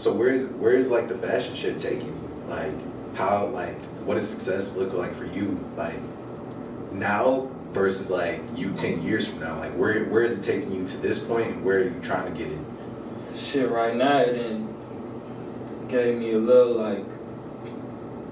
So where's like the fashion shit taking you? Like how like what does success look like for you? Like now versus like you 10 years from now? Like where is it taking you to this point and where are you trying to get it? Shit, right now it done gave me a little like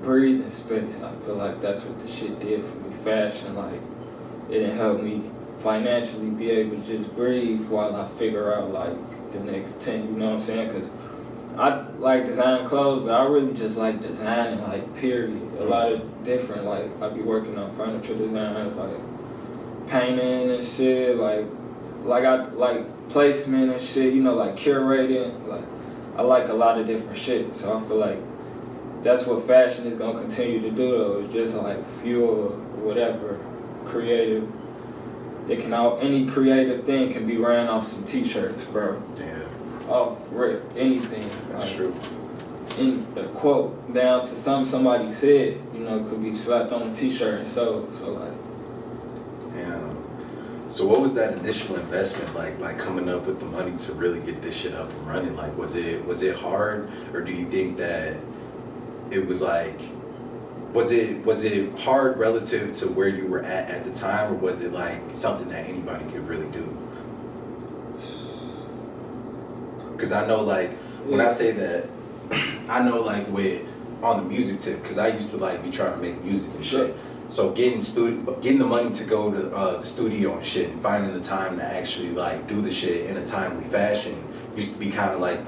breathing space. I feel like that's what the shit did for me. Fashion, like it didn't help me financially be able to just breathe while I figure out like the next 10, you know what I'm saying? Because I like designing clothes, but I really just like designing, like, period. A lot of different, like, I be working on furniture designs, like, painting and shit, like I like placement and shit, you know, like curating. Like, I like a lot of different shit, so I feel like that's what fashion is gonna continue to do, though. It's just like fuel or whatever, creative. It can any creative thing can be ran off some t-shirts, bro. Yeah. Off rip, anything. That's like, true. In a quote down to something somebody said, you know, could be slapped on a t-shirt and sold. So like. Yeah. So what was that initial investment like coming up with the money to really get this shit up and running? Like was it hard, or do you think that it was like was it hard relative to where you were at the time, or was it like something that anybody could really do? Because I know like when I say that, I know like with on the music tip, because I used to like be trying to make music and shit. So getting the money to go to the studio and shit, and finding the time to actually like do the shit in a timely fashion used to be kind of like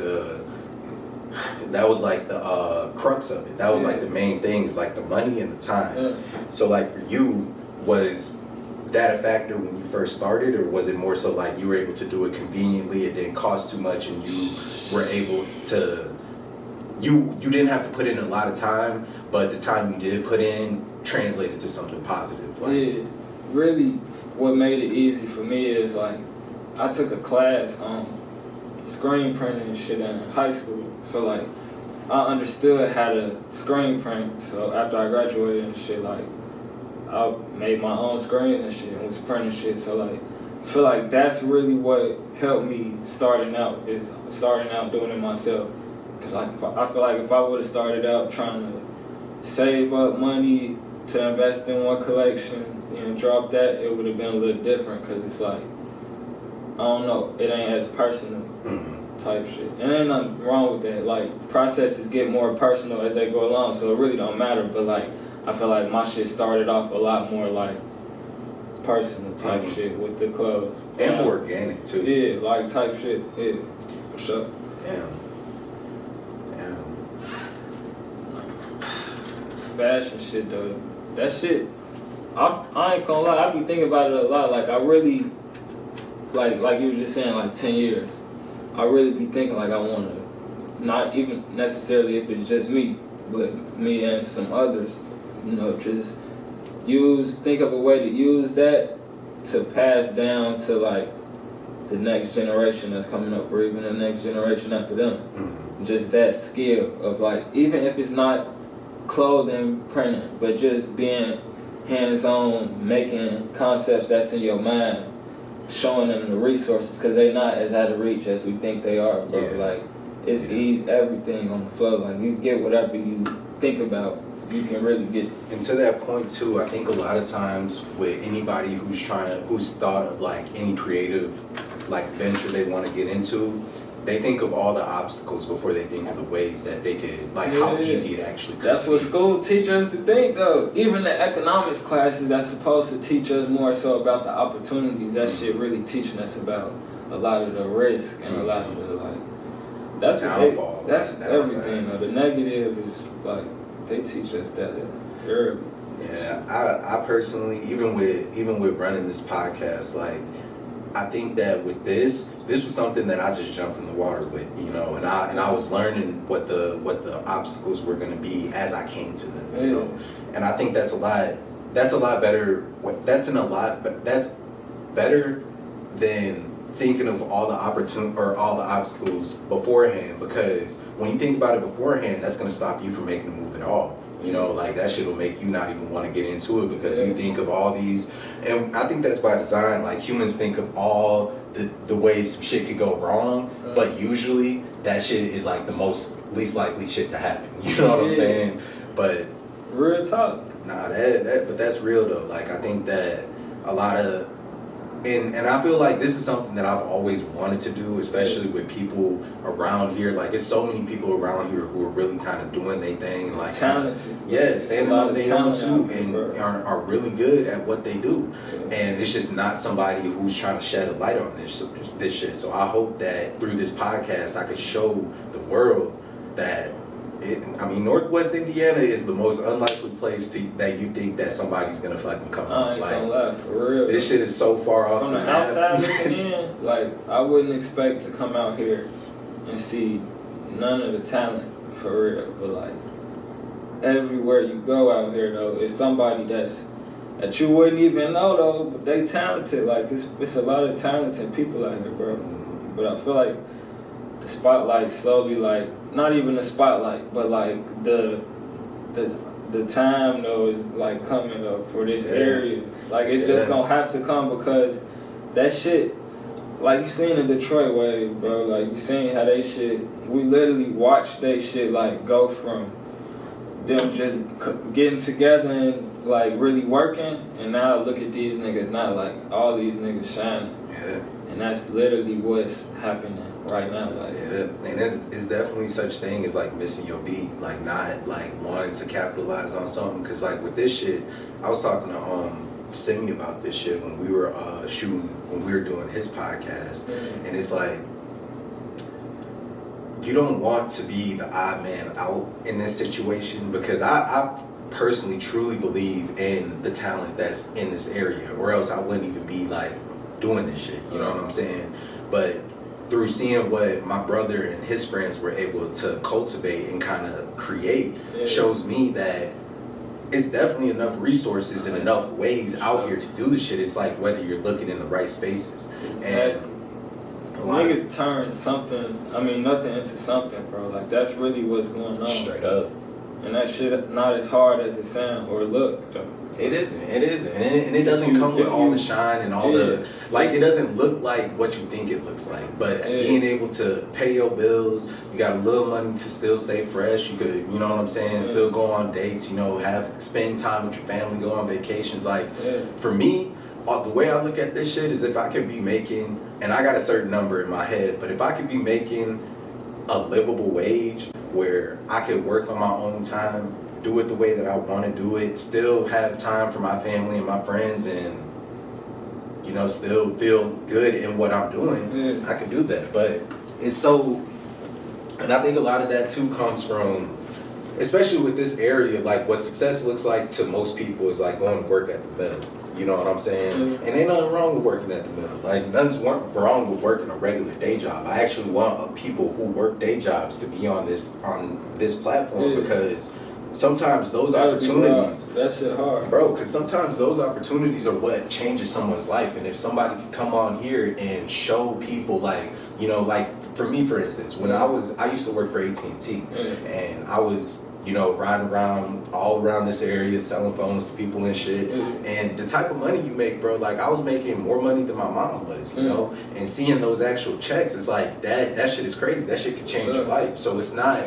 that was like the crux of it. That was like the main thing, is like the money and the time. So like for you, was that a factor when you first started, or was it more so like you were able to do it conveniently, it didn't cost too much, and you were able to you didn't have to put in a lot of time, but the time you did put in translated to something positive? Like, yeah, really what made it easy for me is like I took a class on screen printing and shit in high school, so like I understood how to screen print. So after I graduated and shit, like I made my own screens and shit and was printing shit. So like I feel like that's really what helped me starting out doing it myself. Cause like I feel like if I would have started out trying to save up money to invest in one collection and drop that, it would have been a little different. Cause it's like, I don't know, it ain't as personal type shit. And ain't nothing wrong with that. Like processes get more personal as they go along, so it really don't matter. But like I feel like my shit started off a lot more like personal type shit with the clothes. And more organic too. Yeah, like type shit. Yeah, for sure. Damn. Fashion shit though, that shit, I ain't gonna lie, I be thinking about it a lot. Like I really, like you were just saying, like 10 years, I really be thinking like I wanna, not even necessarily if it's just me, but me and some others, you know, just think of a way to use that to pass down to like the next generation that's coming up, or even the next generation after them. Just that skill of like, even if it's not clothing printing, but just being hands-on, making concepts that's in your mind, showing them the resources, because they not as out of reach as we think they are, bro. Yeah. Like it's easy, everything on the flow. Like you get whatever you think about, you can really get. And to that point too, I think a lot of times with anybody who's thought of like any creative like venture they want to get into, they think of all the obstacles before they think of the ways that they could, like how easy it actually could That's be. what school teaches us to think, though. Even the economics classes that's supposed to teach us more so about the opportunities, that shit really teaching us about a lot of the risk and a lot of the like. That's what that's everything. Though. The negative is like they teach us that early. Yeah, I personally, even with running this podcast, like I think that with this was something that I just jumped in the water with, you know, and I was learning what the obstacles were going to be as I came to them, you know, and I think that's a lot better. That's better than thinking of all the obstacles beforehand, because when you think about it beforehand, that's going to stop you from making a move at all. You know, like that shit will make you not even want to get into it, because you think of all these, and I think that's by design. Like humans think of all the ways some shit could go wrong, but usually that shit is like the least likely shit to happen. You know what I'm saying? But real talk. Nah, but that's real though. Like I think that a lot of and I feel like this is something that I've always wanted to do, especially with people around here. Like it's so many people around here who are really kind of doing their thing, like talented. Yeah, standing on their own too, and are really good at what they do. Yeah. And it's just not somebody who's trying to shed a light on this shit. So I hope that through this podcast, I could show the world that. Northwest Indiana is the most unlikely place that you think that somebody's gonna fucking come up. I ain't gonna lie, for real. This shit is so far off from the outside looking in. Like I wouldn't expect to come out here and see none of the talent, for real. But like everywhere you go out here though, it's somebody that you wouldn't even know though, but they talented. Like it's a lot of talented people out here, bro. But I feel like the spotlight slowly, like not even the spotlight, but like the time though is like coming up for this area. Like it's just gonna have to come because that shit, like you seen the Detroit wave, bro. Like you seen how they shit. We literally watched they shit like go from them just getting together and like really working, and now look at these niggas. Now like all these niggas shining. Yeah. And that's literally what's happening right now. Like, yeah, and it's definitely such thing as like missing your beat, like not like wanting to capitalize on something. Cause like with this shit, I was talking to Singing about this shit when we were when we were doing his podcast, and it's like you don't want to be the odd man out in this situation because I personally truly believe in the talent that's in this area, or else I wouldn't even be like doing this shit, you know what I'm saying? But through seeing what my brother and his friends were able to cultivate and kind of create shows me that it's definitely enough resources and enough ways out here to do this shit. It's like whether you're looking in the right spaces. Exactly. And niggas turn nothing into something, bro. Like that's really what's going on. Straight up. And that shit not as hard as it sound or look though. It isn't, and it doesn't come with all the shine and all the, like, it doesn't look like what you think it looks like, but being able to pay your bills, you got a little money to still stay fresh, you could, you know what I'm saying, still go on dates, you know, spend time with your family, go on vacations, like, for me, the way I look at this shit is if I could be making, and I got a certain number in my head, but if I could be making a livable wage where I could work on my own time, do it the way that I want to do it, still have time for my family and my friends, and you know, still feel good in what I'm doing, I can do that. But it's so, and I think a lot of that too comes from, especially with this area, like what success looks like to most people is like going to work at the mill. You know what I'm saying? And ain't nothing wrong with working at the mill. Like nothing's wrong with working a regular day job. I actually want people who work day jobs to be on this platform because sometimes those opportunities, that shit hard, bro. Because sometimes those opportunities are what changes someone's life. And if somebody could come on here and show people, like, you know, like for me, for instance, when I used to work for AT&T, and I was, you know, riding around all around this area, selling phones to people and shit. And the type of money you make, bro, like I was making more money than my mom was, you know. And seeing those actual checks, it's like that shit is crazy. That shit could change your life. So it's not.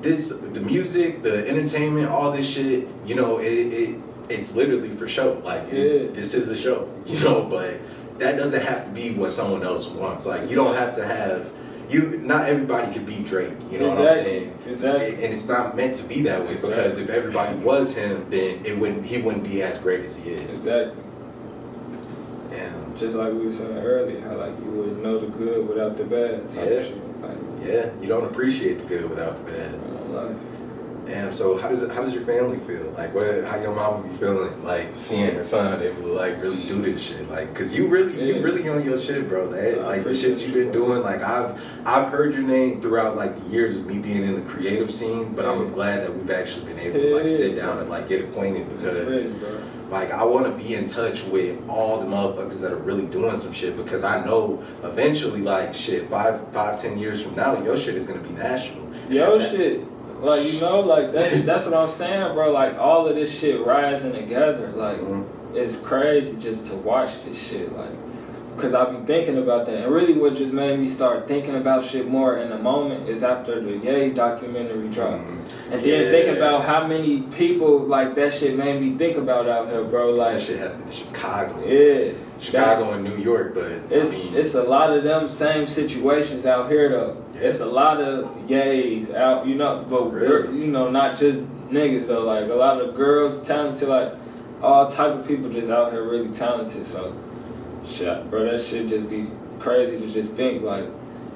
The music, the entertainment, all this shit, you know, it's literally for show. Like, this is a show, you know, but that doesn't have to be what someone else wants. Like, you don't have to have, not everybody could be Drake, you know what I'm saying? Exactly. And it's not meant to be that way because if everybody was him, then he wouldn't be as great as he is. Exactly. And just like we were saying earlier, how like you would know the good without the bad type of shit. Like, you don't appreciate the good without the bad. Damn, so how does your family feel? Like, how your mama be feeling, like, seeing her son able to, like, really do this shit? Like, cause you really on your shit, bro. Like, the shit you've been doing, like, I've heard your name throughout, like, the years of me being in the creative scene, but I'm glad that we've actually been able to, like, sit down and, like, get acquainted because, like, I want to be in touch with all the motherfuckers that are really doing some shit because I know eventually, like, shit, 5-10 years from now, your shit is gonna be national. Shit. Like, you know, like, that's what I'm saying, bro. Like, all of this shit rising together, like, it's crazy just to watch this shit. Like, Cause I've been thinking about that, and really what just made me start thinking about shit more in the moment is after the Ye documentary dropped. And then think about how many people like that shit made me think about out here, bro. Like that shit happened in Chicago. Yeah. Chicago and New York, but it's a lot of them same situations out here though. Yeah. It's a lot of yays out, you know, but really? You know, not just niggas though. Like a lot of girls, talented, like all type of people just out here really talented. So, shit, bro, that shit just be crazy to just think like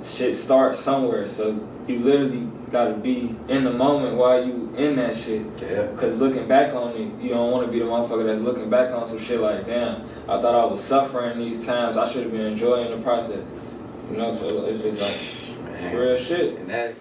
shit starts somewhere. So you literally gotta be in the moment while you in that shit. Yeah. Because looking back on it, you don't want to be the motherfucker that's looking back on some shit like, damn, I thought I was suffering these times. I should have been enjoying the process. You know, so it's just like real shit. And that